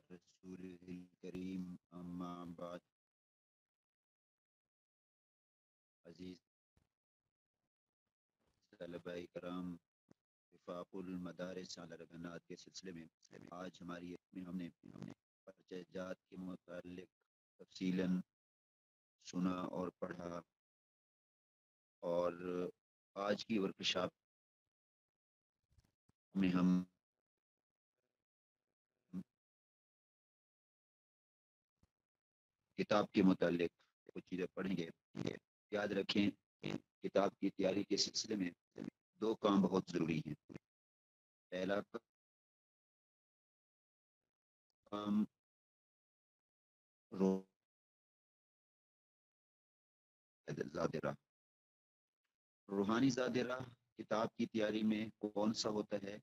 رسوله الكريم أما بعد. عزیز طلباء کرام، وفاق المدارس علی البنات کے سلسلے میں آج ہماری ہم نے پرچہ جات کے متعلق تفصیلاً سنا اور پڑھا، اور آج کی ورکشاپ میں ہم کتاب کے متعلق کچھ چیزیں پڑھیں گے. یاد رکھیں، کتاب کی تیاری کے سلسلے میں دو کام بہت ضروری ہیں. پہلا کام ذاترہ روحانی ذاترہ کتاب کی تیاری میں کون سا ہوتا ہے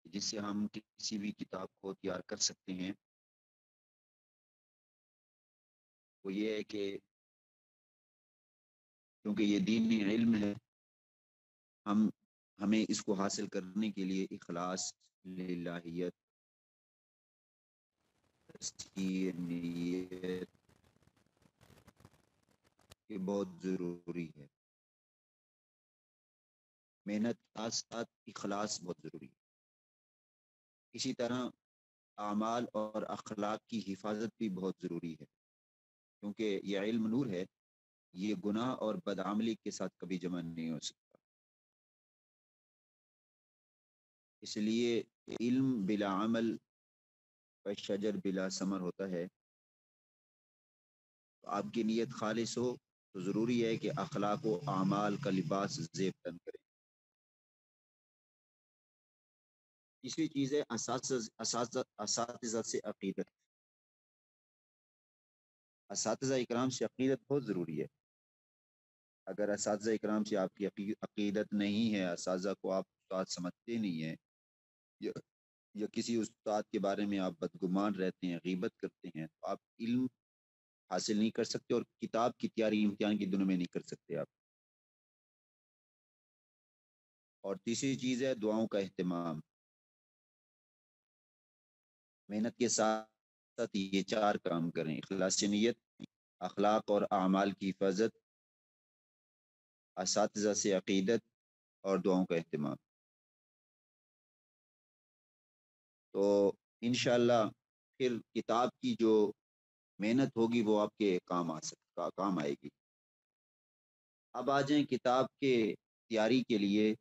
جس سے ہم کسی بھی کتاب کو تیار کر سکتے ہیں؟ وہ یہ ہے کہ کیونکہ یہ دینی علم ہے، ہمیں اس کو حاصل کرنے کے لیے اخلاص، للہیت، نیت یہ بہت ضروری ہے. محنت کے ساتھ اخلاص بہت ضروری ہے. اسی طرح اعمال اور اخلاق کی حفاظت بھی بہت ضروری ہے، کیونکہ یہ علم نور ہے، یہ گناہ اور بدعملی کے ساتھ کبھی جمع نہیں ہو سکتا. اس لیے علم بلا عمل شجر بلا ثمر ہوتا ہے. تو آپ کی نیت خالص ہو تو ضروری ہے کہ اخلاق و اعمال کا لباس زیب تن کریں. تیسری چیز ہے اساتذہ سے عقیدت. اساتذہ اکرام سے عقیدت بہت ضروری ہے. اگر اساتذہ اکرام سے آپ کی عقیدت نہیں ہے، اساتذہ کو آپ استاد سمجھتے نہیں ہیں، یا کسی استاد کے بارے میں آپ بدگمان رہتے ہیں، غیبت کرتے ہیں، تو آپ علم حاصل نہیں کر سکتے، اور کتاب کی تیاری امتحان کے دنوں میں نہیں کر سکتے آپ. اور تیسری چیز ہے دعاؤں کا اہتمام. محنت کے ساتھ یہ چار کام کریں: اخلاص نیت، اخلاق اور اعمال کی حفاظت، اساتذہ سے عقیدت، اور دعاؤں کا اہتمام. تو انشاءاللہ پھر کتاب کی جو محنت ہوگی وہ آپ کے کام آئے گی. اب آ جائیں کتاب کے تیاری کے لیے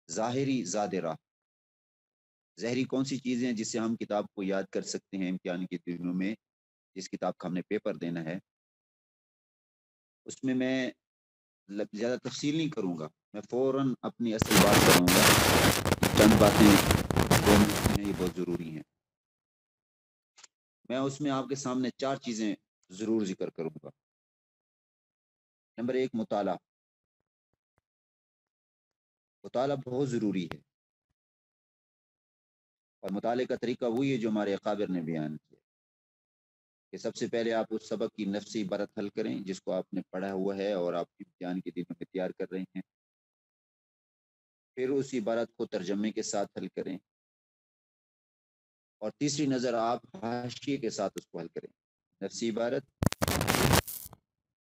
ظاہری زاد راہ. ظاہری کون سی چیزیں ہیں جس سے ہم کتاب کو یاد کر سکتے ہیں امتحان کے دنوں میں، جس کتاب کا ہم نے پیپر دینا ہے؟ اس میں زیادہ تفصیل نہیں کروں گا، میں فوراً اپنی اصل بات کروں گا. چند باتیں ہیں، یہ بہت ضروری ہیں. میں اس میں آپ کے سامنے چار چیزیں ضرور ذکر کروں گا. نمبر 1، مطالعہ بہت ضروری ہے، اور مطالعے کا طریقہ وہی ہے جو ہمارے اکابر نے بیان کیا کہ سب سے پہلے آپ اس سبق کی نفسی عبارت حل کریں جس کو آپ نے پڑھا ہوا ہے اور آپ امتحان کے دنوں میں تیار کر رہے ہیں. پھر اس عبارت کو ترجمے کے ساتھ حل کریں، اور تیسری نظر آپ حاشیے کے ساتھ اس کو حل کریں. نفسی عبارت،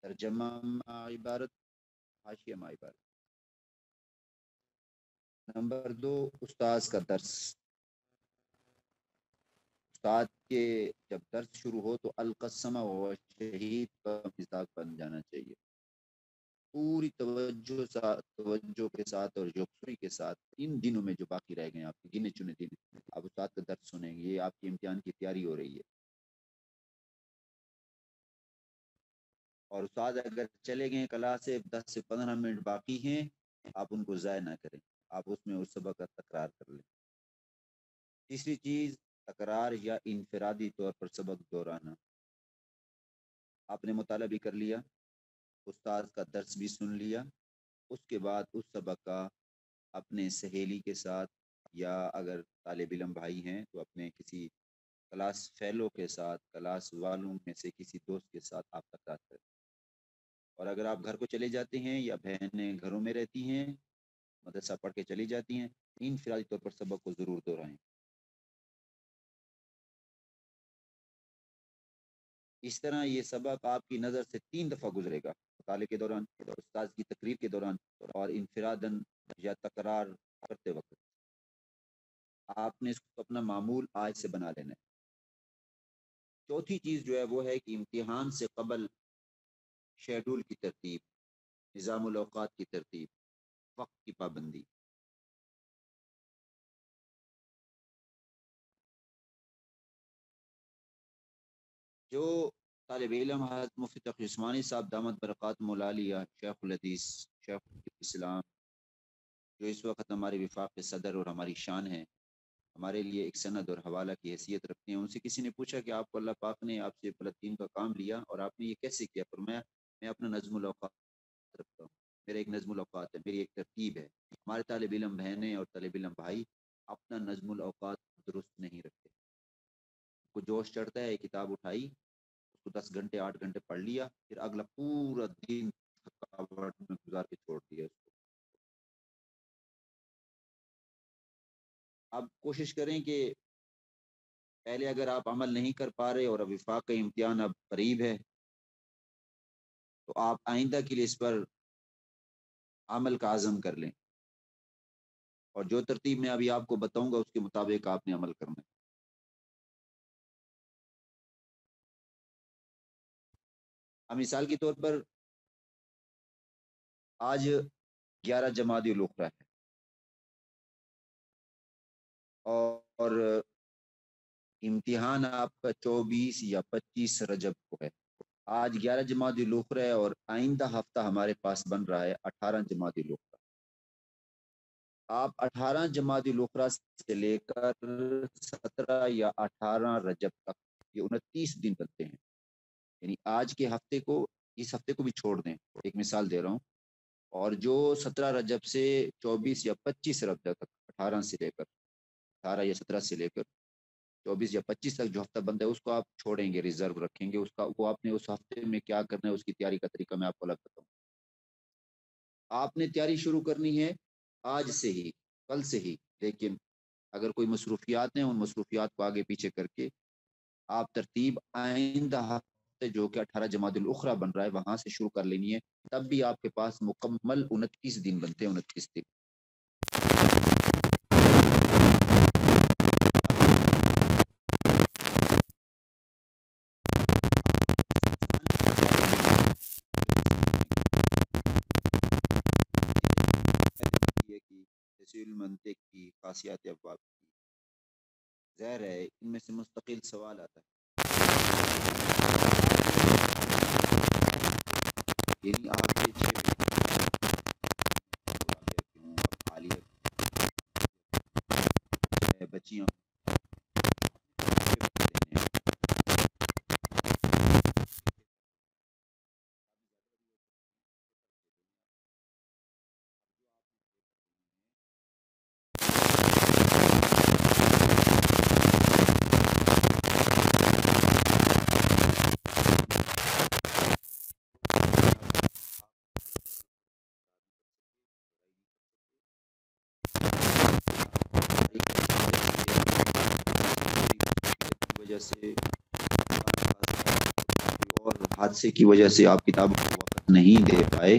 ترجمہ عبارت، حاشیہ عبارت. نمبر 2، استاذ کا درس. استاد کے جب درس شروع ہو تو القسم و شہید کا مزاج بن جانا چاہیے. پوری توجہ کے ساتھ اور یکسوئی کے ساتھ ان دنوں میں جو باقی رہ گئے آپ کے گنے چنے دن، آپ استاد کا درس سنیں گے. یہ آپ کی امتحان کی تیاری ہو رہی ہے. اور استاد اگر چلے گئے کلاس سے 10 سے 15 منٹ باقی ہیں، آپ ان کو ضائع نہ کریں، آپ اس میں اس سبق کا تکرار کر لیں. تیسری چیز، تکرار یا انفرادی طور پر سبق دہرانا. آپ نے مطالعہ بھی کر لیا، استاد کا درس بھی سن لیا، اس کے بعد اس سبق کا اپنے سہیلی کے ساتھ، یا اگر طالب علم بھائی ہیں تو اپنے کسی کلاس فیلو کے ساتھ، کلاس والوں میں سے کسی دوست کے ساتھ آپ تکرار کریں. اور اگر آپ گھر کو چلے جاتے ہیں یا بہنیں گھروں میں رہتی ہیں، مدرسہ پڑھ کے چلی جاتی ہیں، انفرادی طور پر سبق کو ضرور دہرائیں. اس طرح یہ سبق آپ کی نظر سے 3 دفعہ گزرے گا، مطالعے کے دوران، استاد کی تقریر کے دوران، اور انفراداً یا تکرار کرتے وقت۔ آپ نے اس کو اپنا معمول آج سے بنا لینا ہے۔ چوتھی چیز جو ہے وہ ہے کہ امتحان سے قبل شیڈول کی ترتیب، نظام الاوقات کی ترتیب، وقت کی پابندی۔ جو طالب علم حضرت مفتی تقی عثمانی صاحب دامت برکات مولالیہ شیخ الحدیث شیخ الاسلام، جو اس وقت ہمارے وفاق کے صدر اور ہماری شان ہیں، ہمارے لیے ایک سند اور حوالہ کی حیثیت رکھتے ہیں، ان سے کسی نے پوچھا کہ آپ کو اللہ پاک نے آپ سے فلسطین کا کام لیا اور آپ نے یہ کیسے کیا؟ فرمایا میں اپنا نظم الاوقات رکھتا ہوں، میرا ایک نظم الاوقات ہے، میری ایک ترتیب ہے۔ ہمارے طالب علم بہنیں اور طالب علم بھائی اپنا نظم الاوقات درست نہیں رکھتے، کو جوش چڑھتا ہے، کتاب اٹھائی، اس کو 10 گھنٹے 8 گھنٹے پڑھ لیا، پھر اگلا پورا دن تھکاوٹ میں گزار کے چھوڑ دیا اس کو۔ اب کوشش کریں کہ پہلے اگر آپ عمل نہیں کر پا رہے اور اب وفاق کا امتحان اب قریب ہے تو آپ آئندہ کے لیے اس پر عمل کا عزم کر لیں، اور جو ترتیب میں ابھی آپ کو بتاؤں گا اس کے مطابق آپ نے عمل کرنا ہے۔ اب مثال کے طور پر آج 11 جمادی الاخری ہے اور امتحان آپ کا 24 یا 25 رجب کو ہے۔ آج 11 جمادی الاخری ہے اور آئندہ ہفتہ ہمارے پاس بن رہا ہے 18 جمادی الاخری۔ آپ 18 جمادی الاخری سے لے کر 17 یا 18 رجب تک، یہ 29 دن بنتے ہیں، یعنی آج کے ہفتے کو، اس ہفتے کو بھی چھوڑ دیں، ایک مثال دے رہا ہوں، اور جو 17 رجب سے 24 یا 25 رجب تک، 18 سے لے کر 18 یا 17 سے لے کر 24 یا 25 تک جو ہفتہ بنتا ہے اس کو آپ چھوڑیں گے، ریزرو رکھیں گے، اس کا وہ آپ نے اس ہفتے میں کیا کرنا ہے اس کی تیاری کا طریقہ میں آپ کو الگ بتاؤں۔ آپ نے تیاری شروع کرنی ہے آج سے ہی، کل سے ہی، لیکن اگر کوئی مصروفیات ہیں ان مصروفیات کو آگے پیچھے کر کے آپ ترتیب آئندہ ہفتے جو کہ 18 جمادی الاخری بن رہا ہے وہاں سے شروع کر لینی ہے، تب بھی آپ کے پاس مکمل 29 دن بنتے ہیں، 29 دن۔ تفسیر المنطق کی، خاصیات ابواب کی، ظاہر ہے ان میں سے مستقل سوال آتا ہے، یعنی آپ کے 6 بچیاں وجہ سے اور حادثے کی وجہ سے آپ کتابوں کو وقت نہیں دے پائے،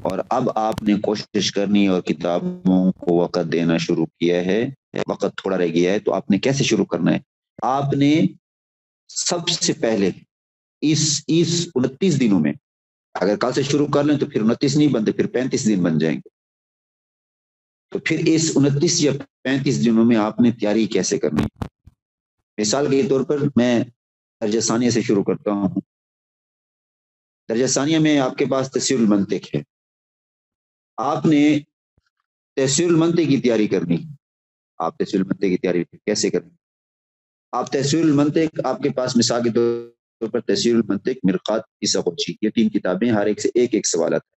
اور اب آپ نے کوشش کرنی اور کتابوں کو وقت دینا شروع کیا ہے، وقت تھوڑا رہ گیا ہے، تو آپ نے کیسے شروع کرنا ہے؟ آپ نے سب سے پہلے اس 29 دنوں میں، اگر کل سے شروع کر لیں تو پھر 29 نہیں بنتے، پھر 35 دن بن جائیں گے، تو پھر اس 29 یا 35 دنوں میں آپ نے تیاری کیسے کرنی ہے؟ مثال کے طور پر میں درجہ ثانیہ سے شروع کرتا ہوں۔ درجہ ثانیہ میں آپ کے پاس تفسیر المنطق ہے، آپ نے تفسیر المنطق کی تیاری کرنی۔ آپ تفسیر المنطق کی تیاری کیسے کریں؟ آپ تفسیر المنطق، آپ کے پاس مثال کے طور پر تفسیر المنطق، مرقات، اسقوچی، یہ 3 کتابیں، ہر ایک سے ایک سوالات ہے۔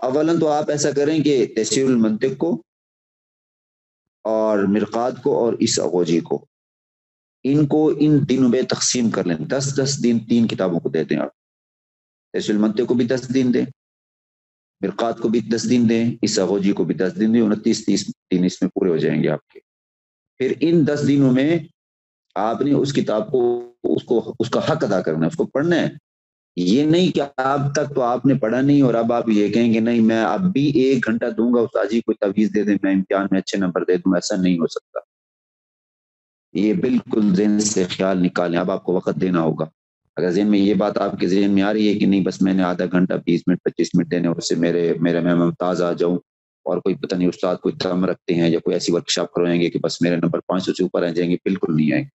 اولاً تو آپ ایسا کریں کہ تفسیر المنطق کو اور مرقات کو اور اسقوچی کو، ان کو ان دنوں میں تقسیم کر لیں، 10 دن 3 کتابوں کو دے دیں۔ آپ تفسیر المنطق کو بھی 10 دن دیں، مرقات کو بھی 10 دن دیں، اسقوچی کو بھی 10 دن دیں، 29 30 دن اس میں پورے ہو جائیں گے آپ کے۔ پھر ان 10 دنوں میں آپ نے اس کتاب کو اس کا حق ادا کرنا ہے، اس کو پڑھنا ہے. یہ نہیں کہ اب تک تو آپ نے پڑھا نہیں اور اب آپ یہ کہیں کہ نہیں میں اب بھی 1 گھنٹہ دوں گا استاد جی کوئی تعویذ دے دیں میں امتحان میں اچھے نمبر دے دوں. ایسا نہیں ہو سکتا. یہ بالکل ذہن سے خیال نکالیں. اب آپ کو وقت دینا ہوگا. اگر ذہن میں یہ بات آپ کے ذہن میں آ رہی ہے کہ نہیں بس میں نے آدھا گھنٹہ 20 منٹ 25 منٹ دینے اس سے میرے میں ممتاز آ جاؤں، اور کوئی پتہ نہیں استاد کوئی تم رکھتے ہیں یا کوئی ایسی ورکشاپ کروائیں گے کہ بس میرے نمبر 500 سے اوپر آ جائیں گے، بالکل نہیں آئیں گے.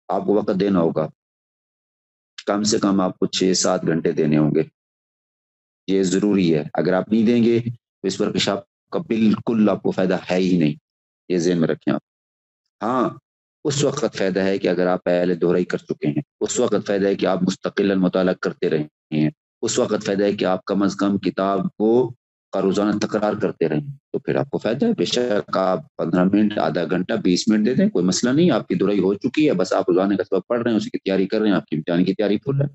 آپ کو وقت دینا ہوگا. کم سے کم آپ کو 6-7 گھنٹے دینے ہوں گے. یہ ضروری ہے. اگر آپ نہیں دیں گے تو اس ورکشاپ کا بالکل آپ کو فائدہ ہے ہی نہیں. یہ ذہن میں رکھیں آپ. ہاں اس وقت فائدہ ہے کہ اگر آپ پہلے دہرائی کر چکے ہیں. اس وقت فائدہ ہے کہ آپ مستقل مطالعہ کرتے رہے ہیں. اس وقت فائدہ ہے کہ آپ کم از کم کتاب کو کا روزانہ تکرار کرتے رہیں. تو پھر آپ کو فائدہ ہے. بے شک آپ 15 منٹ آدھا گھنٹہ 20 منٹ دے دیں کوئی مسئلہ نہیں. آپ کی دہرائی ہو چکی ہے، بس آپ روزانہ کا سبق پڑھ رہے ہیں، اس کی تیاری کر رہے ہیں، آپ کی امتحان کی تیاری فل ہے.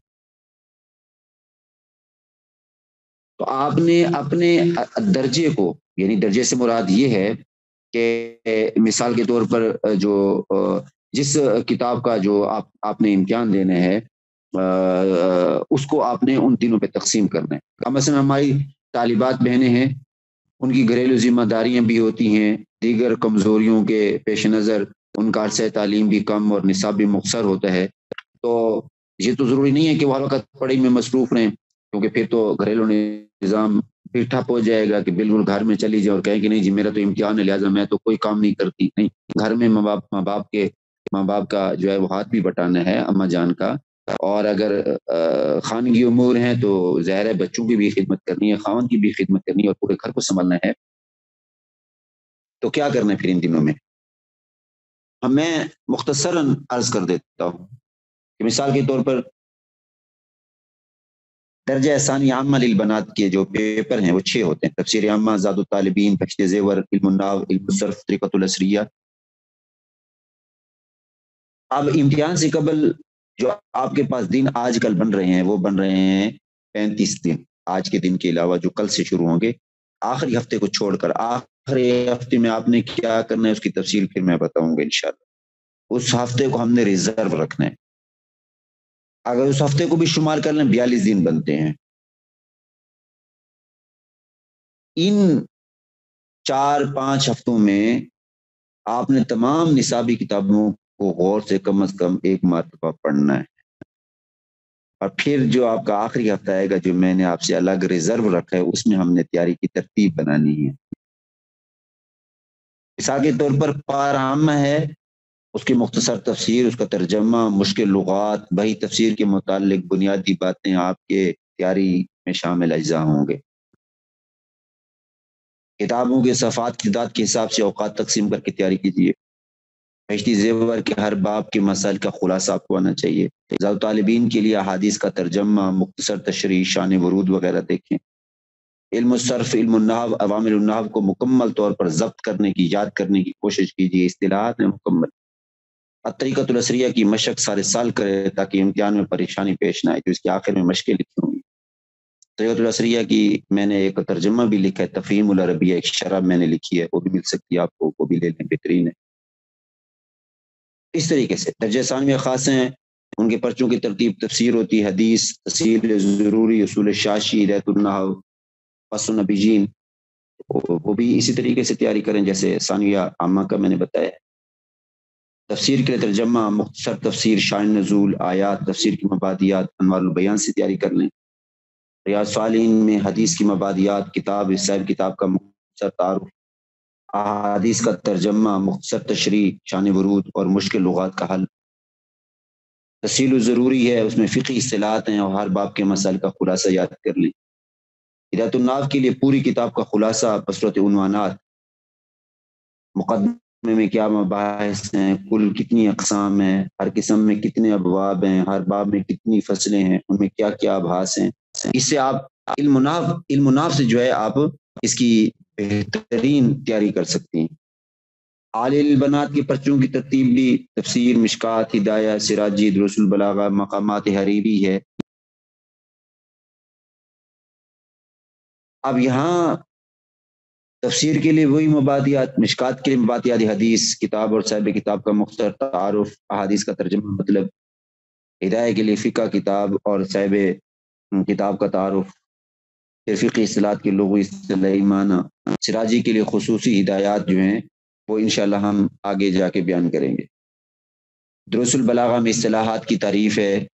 تو آپ نے اپنے درجے کو، یعنی درجے سے مراد یہ ہے کہ مثال کے طور پر جو جس کتاب کا جو آپ نے امتحان دینے ہیں اس کو آپ نے ان دنوں پہ تقسیم کرنا ہے. مثلا ہماری طالبات بہنیں ہیں، ان کی گھریلو ذمہ داریاں بھی ہوتی ہیں، دیگر کمزوریوں کے پیش نظر ان کا عرصہ تعلیم بھی کم اور نصاب بھی مختصر ہوتا ہے. تو یہ تو ضروری نہیں ہے کہ وہ ہر وقت پڑھائی میں مصروف رہیں، کیونکہ پھر تو گھریلو نظام پھر ٹھپ ہو جائے گا کہ بالکل گھر میں چلی جائے اور کہیں کہ نہیں جی میرا تو امتحان ہے لہٰذا میں تو کوئی کام نہیں کرتی. نہیں، گھر میں ماں باپ کا جو ہے وہ ہاتھ بھی بٹانا ہے، اماں جان کا. اور اگر خانگی امور ہیں تو ظاہر ہے بچوں کی بھی خدمت کرنی ہے، خاوند کی بھی خدمت کرنی ہے اور پورے گھر کو سنبھالنا ہے. تو کیا کرنا ہے پھر ان دنوں میں؟ میں مختصراً عرض کر دیتا ہوں کہ مثال کے طور پر درجہ ثانی عامہ للبنات کے جو پیپر ہیں وہ 6 ہوتے ہیں. تفسیر عامہ، زاد الطالبین، بہشت زیور، علم النحو، علم الصرف، طریقۃ الاسریہ. اب امتحان سے قبل جو آپ کے پاس دن آج کل بن رہے ہیں وہ بن رہے ہیں 35 دن. آج کے دن کے علاوہ جو کل سے شروع ہوں گے، آخری ہفتے کو چھوڑ کر آخری ہفتے میں آپ نے کیا کرنا ہے اس کی تفصیل پھر میں بتاؤں گا انشاءاللہ. اس ہفتے کو ہم نے ریزرو رکھنا ہے. اگر اس ہفتے کو بھی شمار کر لیں 42 دن بنتے ہیں. ان 4-5 ہفتوں میں آپ نے تمام نصابی کتابوں کو غور سے کم از کم 1 مرتبہ پڑھنا ہے. اور پھر جو آپ کا آخری ہفتہ آئے گا جو میں نے آپ سے الگ ریزرو رکھا ہے اس میں ہم نے تیاری کی ترتیب بنانی ہے. مثال کے طور پر پارہ عامہ ہے، اس کی مختصر تفسیر، اس کا ترجمہ، مشکل لغات، بہی تفسیر کے متعلق بنیادی باتیں آپ کے تیاری میں شامل اجزاء ہوں گے. کتابوں کے صفحات کی تعداد کے حساب سے اوقات تقسیم کر کے تیاری کیجیے. بہشتی زیور کے ہر باب کے مسائل کا خلاصہ آپ کو آنا چاہیے. زاد طالبین کے لیے احادیث کا ترجمہ، مختصر تشریح، شان ورود وغیرہ دیکھیں. علم الصرف، علم النحو، عوامل النحو کو مکمل طور پر ضبط کرنے کی، یاد کرنے کی کوشش کیجیے. اصطلاحات میں مکمل. طریقۃ الاسریہ کی مشق سارے سال کرے تاکہ امتحان میں پریشانی پیش نہ آئے. تو اس کے آخر میں مشقیں لکھی ہوں گی. طریقۃ الاسریہ کی میں نے ایک ترجمہ بھی لکھا ہے، تفہیم العربیہ، ایک شرح میں نے لکھی ہے، وہ بھی مل سکتی ہے آپ کو، وہ بھی لے لیں، بہترین ہے. اس طریقے سے درجہ ثانویہ خاص ہیں، ان کے پرچوں کی ترتیب تفسیر ہوتی ہے، حدیث، تفصیل ضروری، اصول شاشی، ہدایت النحو، فصل النبیین، وہ بھی اسی طریقے سے تیاری کریں جیسے ثانویہ عامہ کا میں نے بتایا. تفسیر کے لیے ترجمہ، مختصر تفسیر، شان نزول، آیات، تفسیر کی مبادیات، انوار البیان سے تیاری کر لیں. ریاض صالحین میں حدیث کی مبادیات، کتاب صاحب کتاب کا مختصر تعارف، احادیث کا ترجمہ، مختصر تشریح، شان ورود اور مشکل لغات کا حل. تفصیل ضروری ہے، اس میں فقہی اصطلاحات ہیں اور ہر باب کے مسائل کا خلاصہ یاد کر لیں. ہدایت النحو کے لیے پوری کتاب کا خلاصہ بصورت عنوانات، مقدمے میں کیا مباحث ہیں، کل کتنی اقسام ہیں، ہر قسم میں کتنے ابواب ہیں، ہر باب میں کتنی فصلیں ہیں، ان میں کیا کیا ابحاث ہیں. اس سے آپ علم نحو سے جو ہے آپ اس کی بہترین تیاری کر سکتے ہیں. عالی البنات کے پرچوں کی ترتیب بھی تفسیر، مشکات، ہدایہ، سراجی، دروس البلاغہ، مقامات حریری ہے. اب یہاں تفسیر کے لیے وہی مبادیات، مشکات کے لیے مبادیات حدیث کتاب اور صاحب کتاب کا مختصر تعارف، احادیث کا ترجمہ مطلب، ہدایہ کے لیے فقہ کتاب اور صاحب کتاب کا تعارف، پھر فقہ اصطلاحات کے لغوی اصطلاحی معنی، سراجی کے لیے خصوصی ہدایات جو ہیں وہ انشاءاللہ ہم آگے جا کے بیان کریں گے۔ دروس البلاغہ میں اصطلاحات کی تعریف ہے،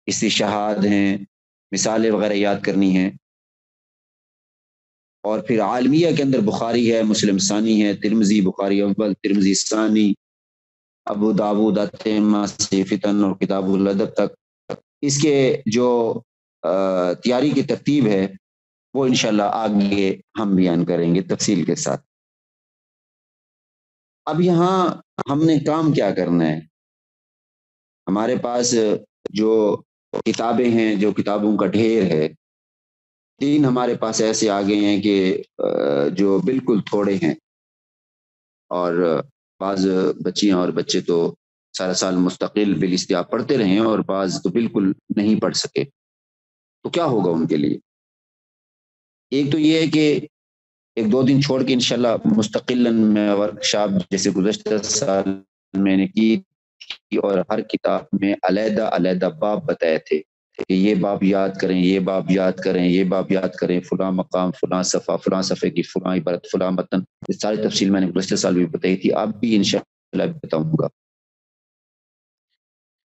استشہاد ہیں، مثالیں وغیرہ یاد کرنی ہیں، اور پھر عالمیہ کے اندر بخاری ہے، مسلم ثانی ہے، ترمذی، بخاری اول، ترمذی ثانی، ابو داود، اتمہ سے فتن اور کتاب الادب تک۔ اس کے جو تیاری کی ترتیب ہے وہ انشاءاللہ آگے ہم بیان کریں گے تفصیل کے ساتھ۔ اب یہاں ہم نے کام کیا کرنا ہے؟ ہمارے پاس جو کتابیں ہیں، جو کتابوں کا ڈھیر ہے، تین ہمارے پاس ایسے آگے ہیں کہ جو بالکل تھوڑے ہیں، اور بعض بچیاں اور بچے تو سارا سال مستقل بالاستیاب پڑھتے رہے ہیں، اور بعض تو بالکل نہیں پڑھ سکے۔ تو کیا ہوگا ان کے لیے؟ ایک تو یہ ہے کہ ایک دو دن چھوڑ کے انشاءاللہ مستقلاً میں ورکشاپ جیسے گزشتہ سال میں نے کی تھی، اور ہر کتاب میں علیحدہ علیحدہ باب بتائے تھے کہ یہ باب یاد کریں، یہ باب یاد کریں، یہ باب یاد کریں، فلاں مقام، فلاں صفحہ، فلاں صفحے کی فلاں عبارت، فلاں متن، یہ ساری تفصیل میں نے گزشتہ سال بھی بتائی تھی، اب بھی انشاءاللہ بتاؤں گا۔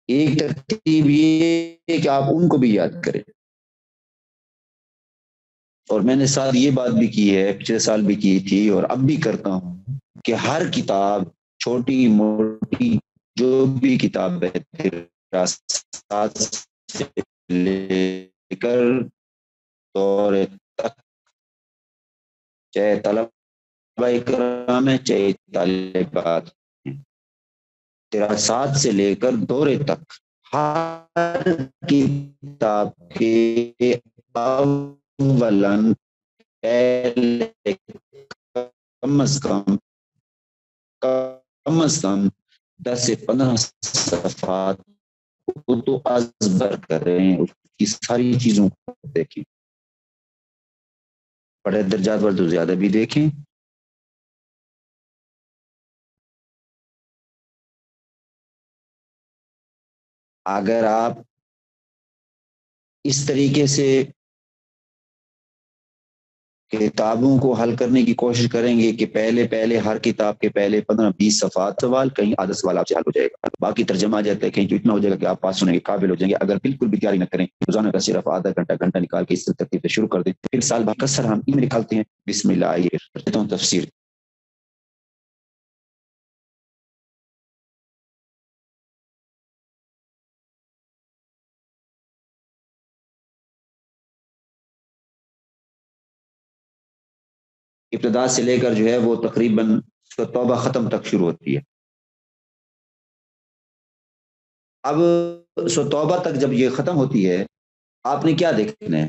ایک ترتیب یہ ہے کہ آپ ان کو بھی یاد کریں، اور میں نے ساتھ یہ بات بھی کی ہے، پچھلے سال بھی کی تھی اور اب بھی کرتا ہوں، کہ ہر کتاب چھوٹی موٹی جو بھی کتاب ہے دراستات سے لے کر دور تک، چاہے طلبہ کرام ہے چاہے طالبات ہیں، دراستات سے لے کر دورے تک ہر کتاب کے اولاً کم از کم 10 سے 15 صفحات تو ازبر کریں، اس کی ساری چیزوں کو دیکھیں، بڑے درجات پر تو زیادہ بھی دیکھیں۔ اگر آپ اس طریقے سے کتابوں کو حل کرنے کی کوشش کریں گے کہ پہلے ہر کتاب کے پہلے 15-20 صفحات سوال، کہیں آدھا سوال آپ سے حل ہو جائے گا، باقی ترجمہ آ جاتا ہے، کہیں تو اتنا ہو جائے گا کہ آپ پاس ہونے کے قابل ہو جائیں گے۔ اگر بالکل بھی تیاری نہ کریں، روزانہ کا صرف آدھا گھنٹہ نکال کے اس ترتیب سے شروع کر دیں، پھر سال بعد کثر ہم میں نکالتے ہیں۔ بسم اللہ، آئیے کرتا ہوں تفسیر۔ ابتدا سے لے کر جو ہے وہ تقریباً توبہ ختم تک شروع ہوتی ہے۔ اب توبہ تک جب یہ ختم ہوتی ہے، آپ نے کیا دیکھنا ہے؟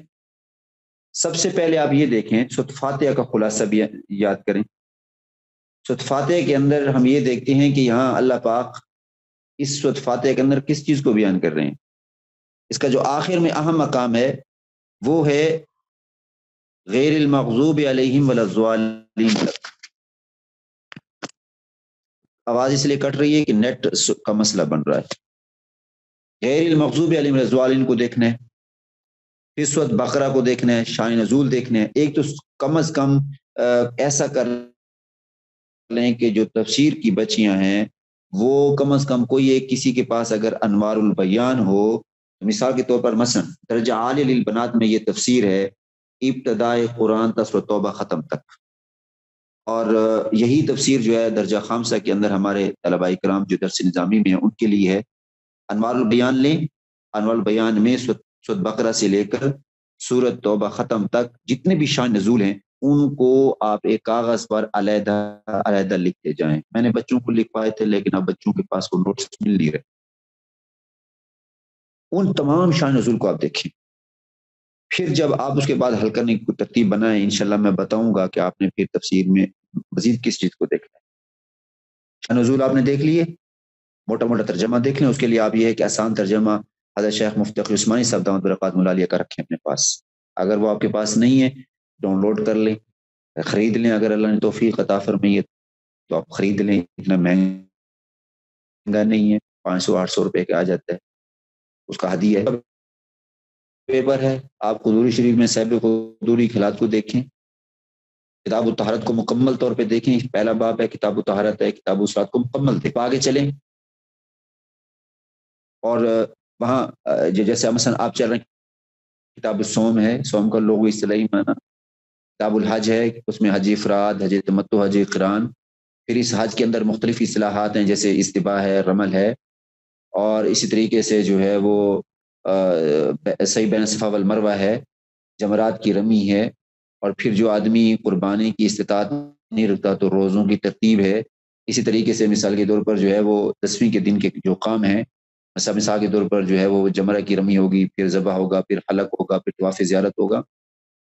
سب سے پہلے آپ یہ دیکھیں، سورۃ فاتحہ کا خلاصہ بھی یاد کریں۔ سورۃ فاتحہ کے اندر ہم یہ دیکھتے ہیں کہ یہاں اللہ پاک اس سورۃ فاتحہ کے اندر کس چیز کو بیان کر رہے ہیں؟ اس کا جو آخر میں اہم مقام ہے وہ ہے غیر المغضوب علیہم ولا الضالین۔ آواز اس لیے کٹ رہی ہے کہ نیٹ کا مسئلہ بن رہا ہے۔ غیر المغضوب علیہم ولا الضالین کو دیکھنا ہے، پھر سورۃ بقرہ کو دیکھنا ہے، شان نزول دیکھنا ہے۔ ایک تو کم از کم ایسا کر لیں کہ جو تفسیر کی بچیاں ہیں وہ کم از کم کوئی ایک کسی کے پاس اگر انوار البیان ہو، مثال کے طور پر مثلا درجہ عالی للبنات میں یہ تفسیر ہے ابتدائے قرآن تا سورۃ توبہ ختم تک، اور یہی تفسیر جو ہے درجہ خامسہ کے اندر ہمارے طلباء کرام جو درس نظامی میں ہیں ان کے لیے ہے۔ انوار البیان لیں، انوار البیان میں سورۃ بقرہ سے لے کر سورۃ توبہ ختم تک جتنے بھی شان نزول ہیں ان کو آپ ایک کاغذ پر علیحدہ علیحدہ لکھتے جائیں۔ میں نے بچوں کو لکھوائے تھے لیکن اب بچوں کے پاس وہ نوٹس مل نہیں رہے۔ ان تمام شان نزول کو آپ دیکھیں، پھر جب آپ اس کے بعد حل کرنے کی ترتیب بنائیں، انشاءاللہ میں بتاؤں گا کہ آپ نے پھر تفسیر میں مزید کس چیز کو دیکھنا ہے۔ شان نزول آپ نے دیکھ لیے، موٹا موٹا ترجمہ دیکھ لیں۔ اس کے لیے آپ یہ ہے کہ آسان ترجمہ حضرت شیخ مفتی تقی عثمانی صاحب دامت برکاتہ العالیہ کا رکھیں اپنے پاس، اگر وہ آپ کے پاس نہیں ہے ڈاؤن لوڈ کر لیں، خرید لیں اگر اللہ نے توفیق عطا فرمائی ہے تو آپ خرید لیں، اتنا مہنگا نہیں ہے، 500-800 روپے کا آ جاتا ہے، اس کا ہدیہ ہے، پیپر ہے۔ آپ قدوری شریف میں صاحب قدوری خلات کو دیکھیں، کتاب الطہارت کو مکمل طور پہ دیکھیں، پہلا باب ہے کتاب الطہارت ہے، کتاب الصلاۃ کو مکمل دیکھیں، آگے چلیں اور وہاں جیسے مثلا آپ چل رہے ہیں کتاب الصوم ہے، صوم کا لغوی اصطلاحی معنی، کتاب الحج ہے، اس میں حج افراد، حج تمتع، حج قران، پھر اس حج کے اندر مختلف اصطلاحات ہیں جیسے استباح ہے، رمل ہے، اور اسی طریقے سے جو ہے وہ صحیح بین الصفا والمروہ ہے، جمرات کی رمی ہے، اور پھر جو آدمی قربانی کی استطاعت نہیں رکھتا تو روزوں کی ترتیب ہے، اسی طریقے سے مثال کے طور پر جو ہے وہ 10ویں کے دن کے جو کام ہیں، مثال کے طور پر جو ہے وہ جمرہ کی رمی ہوگی، پھر ذبح ہوگا، پھر حلق ہوگا، پھر طواف زیارت ہوگا،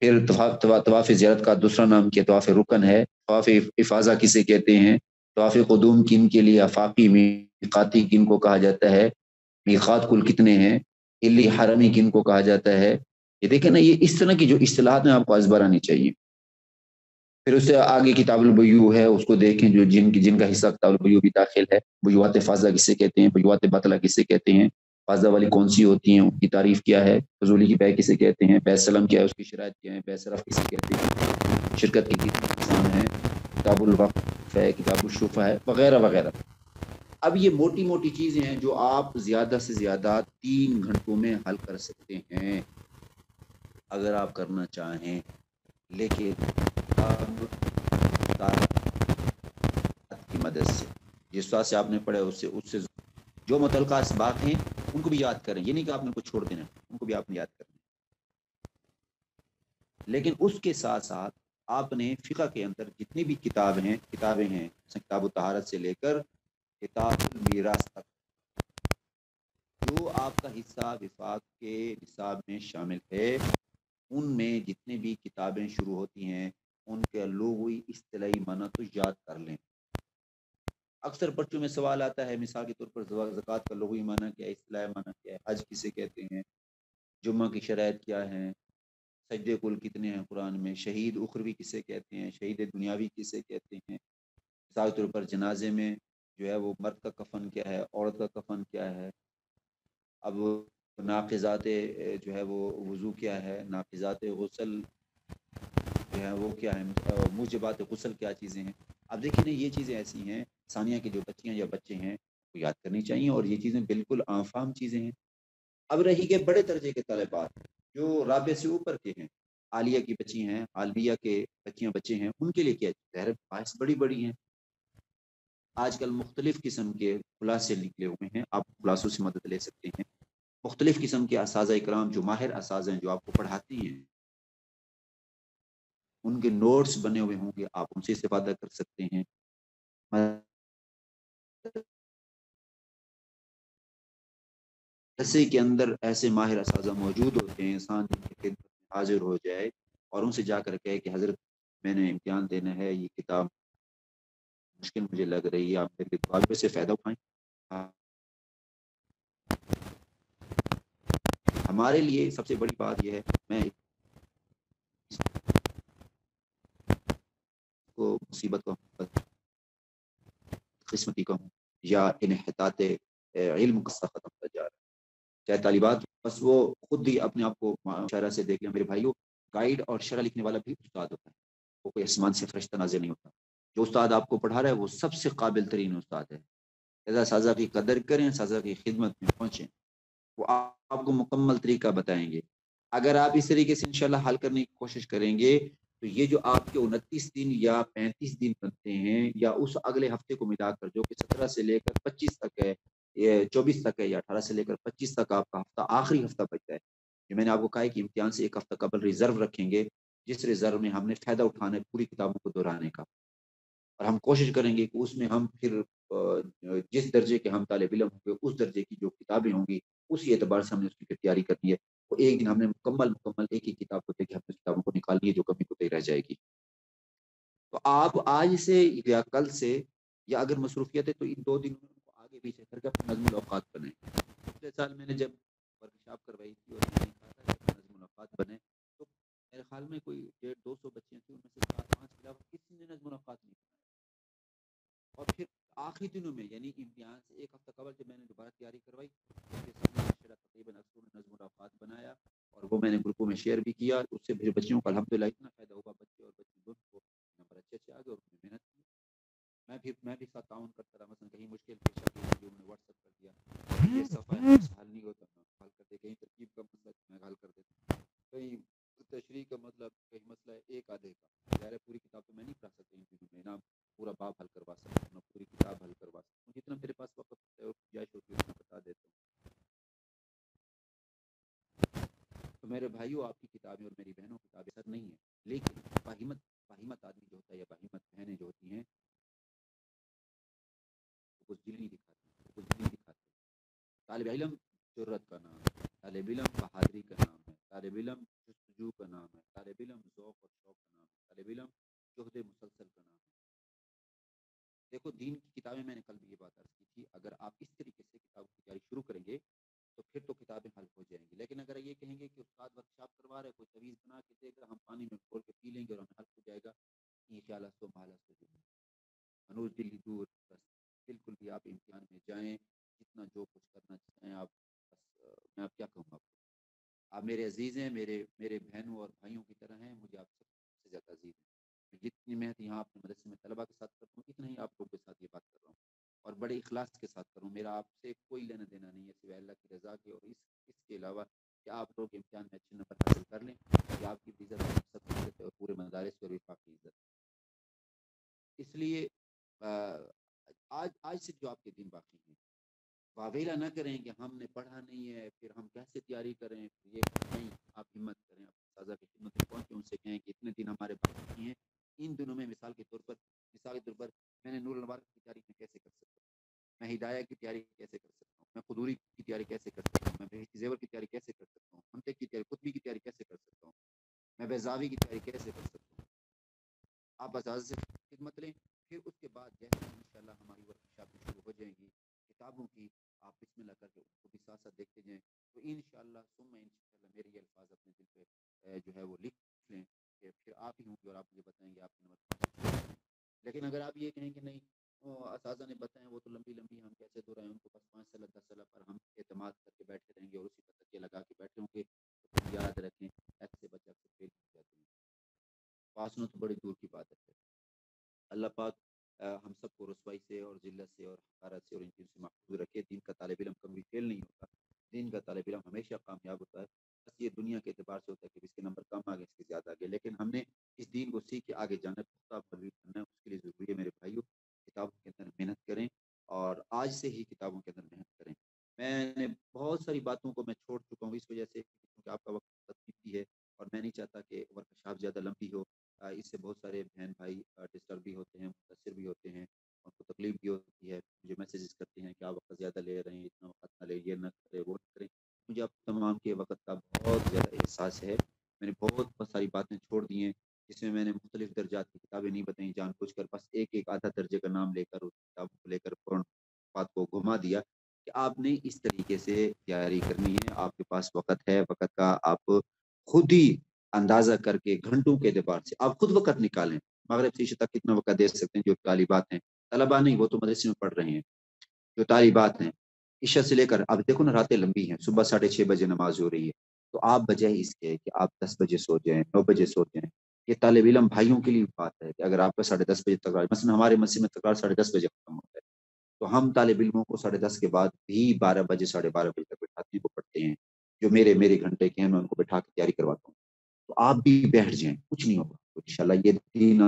پھر طواف زیارت کا دوسرا نام کیا طواف رکن ہے، طواف افاضہ کسے کہتے ہیں، طواف قدوم کن کے لیے آفاقی میقاتی کن کو کہا جاتا ہے، میقات کل کتنے ہیں، حلی حرمی کن کو کہا جاتا ہے، یہ دیکھیں نا، یہ اس طرح کی جو اصطلاحات ہیں آپ کو ازبر آنی چاہیے۔ پھر اس سے آگے کتاب البیوع ہے، اس کو دیکھیں جو جن کا حصہ کتاب البیوع بھی داخل ہے، بیوات فاضلہ کسے کہتے ہیں، بیوات باطلہ کسے کہتے ہیں، فاضلہ والی کون سی ہوتی ہیں، ان کی تعریف کیا ہے، فضولی کی بیع کسے کہتے ہیں، بیع سلم کیا ہے، اس کی شرائط کیا ہے، بیع صرف کسے کہتے ہیں، شرکت کی کتنی اقسام ہیں، کتاب الوقف ہے، کتاب الشفع ہے، وغیرہ وغیرہ۔ اب یہ موٹی موٹی چیزیں ہیں جو آپ زیادہ سے زیادہ 3 گھنٹوں میں حل کر سکتے ہیں اگر آپ کرنا چاہیں، لیکن کی مدد سے جس طرح سے آپ نے پڑھا اس سے جو متعلقہ اسباق ہیں ان کو بھی یاد کریں، یہ نہیں کہ آپ نے ان کو چھوڑ دینا، ان کو بھی آپ نے یاد کرنا، لیکن اس کے ساتھ ساتھ آپ نے فقہ کے اندر جتنی بھی کتابیں ہیں کتاب الطہارت سے لے کر کتاب المیراث تک، جو آپ کا حصہ وفاق کے نصاب میں شامل ہے، ان میں جتنے بھی کتابیں شروع ہوتی ہیں ان کے لغوی اصطلاحی معنی تو یاد کر لیں۔ اکثر بچوں میں سوال آتا ہے مثال کے طور پر زکوٰۃ کا لغوی معنی کیا ہے، اصطلاحی معنی کیا ہے، حج کسے کہتے ہیں، جمعہ کی شرائط کیا ہیں، سجدے کل کتنے ہیں قرآن میں، شہید اخروی کسے کہتے ہیں، شہید دنیاوی کسے کہتے ہیں، مثال کے طور پر جنازے میں جو ہے وہ مرد کا کفن کیا ہے، عورت کا کفن کیا ہے، اب ناقضات جو ہے وہ وضو کیا ہے، ناقضات غسل جو ہے وہ کیا ہے، موجبات غسل کیا چیزیں ہیں۔ اب دیکھیں نا، یہ چیزیں ایسی ہیں ثانیہ کے جو بچیاں یا بچے ہیں وہ یاد کرنی چاہیے، اور یہ چیزیں بالکل عام فہم چیزیں ہیں۔ اب رہی کے بڑے درجے کے طالبات جو رابع سے اوپر کے ہیں، عالیہ کی بچی ہیں، عالمیہ کے بچیاں بچے ہیں، ان کے لیے کیا ظاہر بحث بڑی بڑی ہیں۔ آج کل مختلف قسم کے خلاصے نکلے ہوئے ہیں، آپ خلاصوں سے مدد لے سکتے ہیں، مختلف قسم کے اساتذہ اکرام جو ماہر اساتذہ ہیں جو آپ کو پڑھاتے ہیں ان کے نوٹس بنے ہوئے ہوں گے، آپ ان سے استفادہ کر سکتے ہیں۔ مدرسے کے اندر ایسے ماہر اساتذہ موجود ہوتے ہیں، انسان جن کی خدمت میں حاضر ہو جائے اور ان سے جا کر کہے کہ حضرت میں نے امتحان دینا ہے، یہ کتاب مشکل مجھے لگ رہی ہے، آپ میرے طالبے سے فائدہ اٹھائیں۔ ہمارے لیے سب سے بڑی بات یہ ہے، میں کو مصیبت کا قسمتی کا ہوں یا انحطاط علم کا ختم ہوتا جا رہا ہے، چاہے طالبات بس وہ خود بھی اپنے آپ کو مشاعرہ سے دیکھ لیں میرے بھائیوں، گائیڈ اور شرح لکھنے والا بھی استاد ہوتا ہے، وہ کوئی آسمان سے فرشتہ نازل نہیں ہوتا، جو استاد آپ کو پڑھا رہا ہے وہ سب سے قابل ترین استاد ہے، لہذا اساتذہ کی قدر کریں، اساتذہ کی خدمت میں پہنچیں، وہ آپ کو مکمل طریقہ بتائیں گے۔ اگر آپ اس طریقے سے انشاءاللہ حل کرنے کی کوشش کریں گے تو یہ جو آپ کے 29 دن یا 35 دن بنتے ہیں یا اس اگلے ہفتے کو ملا کر جو کہ 17 سے لے کر 25 تک ہے، 24 تک ہے، یا 18 سے لے کر 25 تک آپ کا ہفتہ آخری ہفتہ بچتا ہے، جو میں نے آپ کو کہا ہے کہ امتحان سے ایک ہفتہ قبل ریزرو رکھیں گے، جس ریزرو میں ہم نے فائدہ اٹھانا ہے پوری کتابوں کو دہرانے کا، اور ہم کوشش کریں گے کہ اس میں ہم پھر جس درجے کے ہم طالب علم ہوں گے اس درجے کی جو کتابیں ہوں گی اسی اعتبار سے ہم نے اس کی تیاری کرنی ہے، تو ایک دن ہم نے مکمل ایک ہی کتاب کو دیکھ کے ہم کتابوں کو نکالنی ہے جو کمی کوتاہی رہ جائے گی۔ تو آپ آج سے یا کل سے یا اگر مصروفیت ہے تو ان 2 دنوں کو آگے پیچھے کر کے اپنا نظم الاوقات بنائیں۔ پچھلے سال میں نے جب ورکشاپ کروائی تھی اور میں نے کہا تھا کہ نظم الاوقات بنے، تو میرے خیال میں کوئی 150-200 بچے تھے، ان میں سے 4-5 کے علاوہ کسی نے نظم الاوقات نہیں بنایا۔ اور پھر آخری دنوں میں یعنی امتحان سے ایک ہفتہ قبل جب میں نے دوبارہ تیاری کروائی، تقریباً اکثر نظم الاوقات بنایا اور وہ میں نے گروپوں میں شیئر بھی کیا۔ اس سے پھر بچیوں کو الحمدللہ اتنا فائدہ ہوا، بچے اور بچی دونوں کو نمبر اچھے آ گئے اور انہوں نے محنت کی۔ میں بھی ساتھ تعاون کرتا رہا، مثلا کہیں مشکل پیش آ گئی جو انہوں نے واٹس ایپ کر دیا، یہ صفحہ حل نہیں ہوتا میں حل کر دے، کہیں ترکیب کا مسئلہ میں حل کر دیتا، کہیں تشریح کا مطلب کہیں مسئلہ ہے ایک آدھے کا، ظاہر ہے پوری کتاب تو میں نہیں پڑھا سکتا ان دنوں میں، نہ پورا باب حل کروا سکتا ہوں، نہ پوری کتاب حل کروا سکتا ہوں، جتنا میرے پاس وقت ہوتا ہے اور گنجائش ہوتی ہے اتنا بتا دیتا ہوں۔ تو میرے بھائیوں، آپ کی کتابیں اور میری بہنوں کی کتابیں سر نہیں ہیں، لیکن باہمت آدمی جو ہوتا ہے یا باہمت بہنیں جو ہوتی ہیں وہ دل نہیں دکھاتی۔ طالب علم جرت کا نام ہے، طالب علم بہادری کا نام ہے، طالب علم جستجو کا نام ہے، طالب علم ذوق اور شوق کا نام ہے، طالب علم جہد مسلسل کا نام ہے۔ دیکھو، دین کی کتابیں، میں نے کل بھی یہ بات عرض کی تھی، اگر آپ اس طریقے سے کتابوں کی تیاری شروع کریں گے تو پھر تو کتابیں حل ہو جائیں گی، لیکن اگر یہ کہیں گے کہ استاد ورکشاپ کروا رہے، کوئی تویز بنا کے دے گا، ہم پانی میں کھول کے پی لیں گے اور ہمیں حل ہو جائے گا، یہ خیال تو مالا سے انوج دلی دور، بس بالکل بھی آپ امتحان میں جائیں، جتنا جو کچھ کرنا چاہیں آپ، بس میں آپ کیا کہوں آپ کو، آپ میرے عزیز ہیں، میرے بہنوں اور بھائیوں کی طرح ہیں، مجھے آپ سب سے زیادہ عزیز ہیں۔ میں جتنی محنت یہاں اپنے مدرسے میں طلبا کے ساتھ کرتا ہوں، اتنا ہی آپ لوگوں کے ساتھ یہ بات کر رہا ہوں، اور بڑے اخلاص کے ساتھ کروں۔ میرا آپ سے کوئی لینا دینا نہیں ہے سوائے اللہ کی رضا کے، اور اس کے علاوہ کہ آپ لوگ امتحان میں اچھے نمبر حاصل کر لیں، کہ آپ کی عزت سب کی عزت ہے اور پورے مدارس اور وفاق کی عزت۔ اس لیے آج سے جو آپ کے دن باقی ہیں، واویلا نہ کریں کہ ہم نے پڑھا نہیں ہے، پھر ہم کیسے تیاری کریں، یہ نہیں، آپ ہمت کریں، آپ سازہ کی خدمت میں پہنچے، ان سے کہیں کہ اتنے دن ہمارے باقی ہیں، ان دنوں میں مثال کے طور پر میں نے نور الانوار کی تیاری میں کیسے کر سکتا ہوں، میں ہدایہ کی تیاری کیسے کر سکتا ہوں، میں قدوری کی تیاری کیسے کر سکتا ہوں، میں بہشتی زیور کی تیاری کیسے کر سکتا ہوں، منطق کی تیاری، قطبی کی تیاری کیسے کر سکتا ہوں، میں بیضاوی کی تیاری کیسے کر سکتا ہوں۔ آپ اجازت سے خدمت لیں، پھر اس کے بعد جیسے انشاءاللہ ہماری ورکشاپ شروع ہو جائیں گی کتابوں کی، آپ بسم اللہ کر کے اس کو بھی ساتھ ساتھ دیکھتے جائیں، تو انشاءاللہ میرے یہ الفاظ اپنے دل پہ جو ہے وہ لکھ لیں کہ پھر آپ ہی ہوں گے اور آپ مجھے بتائیں گے آپ کے نمبر۔ لیکن اگر آپ یہ کہیں کہ نہیں اساتذہ نے بتائیں وہ تو لمبی ہم کیسے دو رہے ہیں، ان کو بس 5 سال 10 سال پر ہم اعتماد کر کے بیٹھے رہیں گے اور اسی پر تکیہ لگا کے بیٹھے ہوں گے، تو یاد رکھیں ایسے بچے اکثر فیل ہو جاتے ہیں، پاسنوں تو بڑی دور کی بات ہے۔ اللہ پاک ہم سب کو رسوائی سے اور ذلت سے اور حقارت سے اور ان چیزوں سے محفوظ رکھے۔ دین کا طالب علم کبھی فیل نہیں ہوتا، دین کا طالب علم ہمیشہ کامیاب ہوتا ہے، بس یہ دنیا کے اعتبار سے ہوتا ہے کہ اس کے نمبر کم آگے اس کے زیادہ آگے، لیکن ہم نے اس دین کو سیکھ کے آگے جانا ہے، پختہ تربیت کرنا ہے، اس کے لیے ضروری ہے میرے بھائیوں کتابوں کے اندر محنت کریں اور آج سے ہی کتابوں کے اندر محنت کریں۔ میں نے بہت ساری باتوں کو میں چھوڑ چکا ہوں اس وجہ سے کیونکہ آپ کا وقت قیمتی ہے اور میں نہیں چاہتا کہ ورکشاپ زیادہ لمبی ہو، اس سے بہت سارے بہن بھائی ڈسٹرب بھی ہوتے ہیں، متاثر بھی ہوتے ہیں، ان کو تکلیف بھی ہوتی ہے، مجھے میسیجز کرتے ہیں کہ آپ وقت زیادہ لے رہے ہیں، اتنا وقت نہ لے، یہ نہ کرے وہ نہ کریں۔ مجھے آپ تمام کے وقت کا بہت زیادہ احساس ہے، میں نے بہت ساری باتیں چھوڑ دی ہیں جس میں نے مختلف درجات کی کتابیں نہیں بتائیں جان بوجھ کر، بس ایک آدھا درجے کا نام لے کر اس کتابوں کو لے کر فوراً بات کو گھما دیا کہ آپ نے اس طریقے سے تیاری کرنی ہے، آپ کے پاس وقت ہے، وقت کا آپ خود ہی اندازہ کر کے گھنٹوں کے اعتبار سے آپ خود وقت نکالیں، مغرب سے عشاء تک کتنا وقت دے سکتے ہیں۔ جو طالبات ہیں، طلبا نہیں، وہ تو مدرسے میں پڑھ رہے ہیں، جو طالبات ہیں عشاء سے لے کر اب دیکھو نا راتیں لمبی ہیں، صبح 6:30 بجے نماز ہو رہی ہے، تو آپ بجائے اس کے کہ آپ 10 بجے سو جائیں، 9 بجے سو جائیں، یہ طالب علم بھائیوں کے لیے بات ہے کہ اگر آپ کا 10:30 بجے تک، مثلا ہمارے مسجد میں تقرار 10:30 بجے ختم ہوتا ہے، تو ہم طالب علموں کو 10:30 کے بعد بھی 12 بجے 12:30 بجے تک بٹھاتے ہیں، وہ پڑھتے ہیں، جو میرے گھنٹے کے ہیں میں ان کو بٹھا کے تیاری کرواتا ہوں، تو آپ بھی بیٹھ جائیں، کچھ نہیں ہوگا انشاءاللہ، یہ دین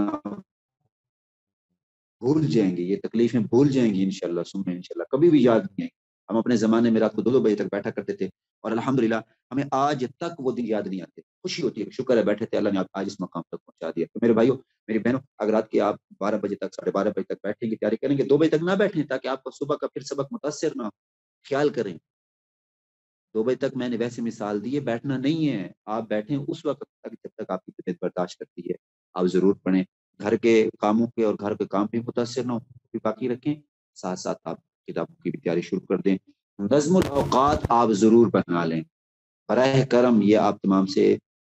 بھول جائیں گے، یہ تکلیفیں بھول جائیں گی انشاءاللہ، ثم انشاءاللہ کبھی بھی یاد نہیں آئیں گی۔ ہم اپنے زمانے میں رات کو 2 بجے تک بیٹھا کرتے تھے اور الحمدللہ ہمیں آج تک وہ دن یاد نہیں آتے، خوشی ہوتی ہے، شکر ہے بیٹھے تھے، اللہ نے آج اس مقام تک پہنچا دیا۔ تو میرے بھائیوں میری بہنوں، اگر رات کے آپ 12 بجے تک 12:30 بجے تک بیٹھیں گے، تیاری کریں گے، 2 بجے تک نہ بیٹھیں تاکہ آپ کو صبح کا پھر سبق متاثر نہ ہو، خیال کریں 2 بجے تک میں نے ویسے مثال دی ہے، بیٹھنا نہیں ہے، آپ بیٹھیں اس وقت تک جب تک آپ کی طبیعت برداشت کرتی ہے، آپ ضرور پڑھیں، گھر کے کاموں کے اور گھر کے کام بھی متاثر نہ ہو بھی باقی رکھیں، ساتھ ساتھ آپ کتابوں کی بھی تیاری شروع کر دیں، نظم الاوقات آپ ضرور بنا لیں، براہ کرم یہ آپ تمام سے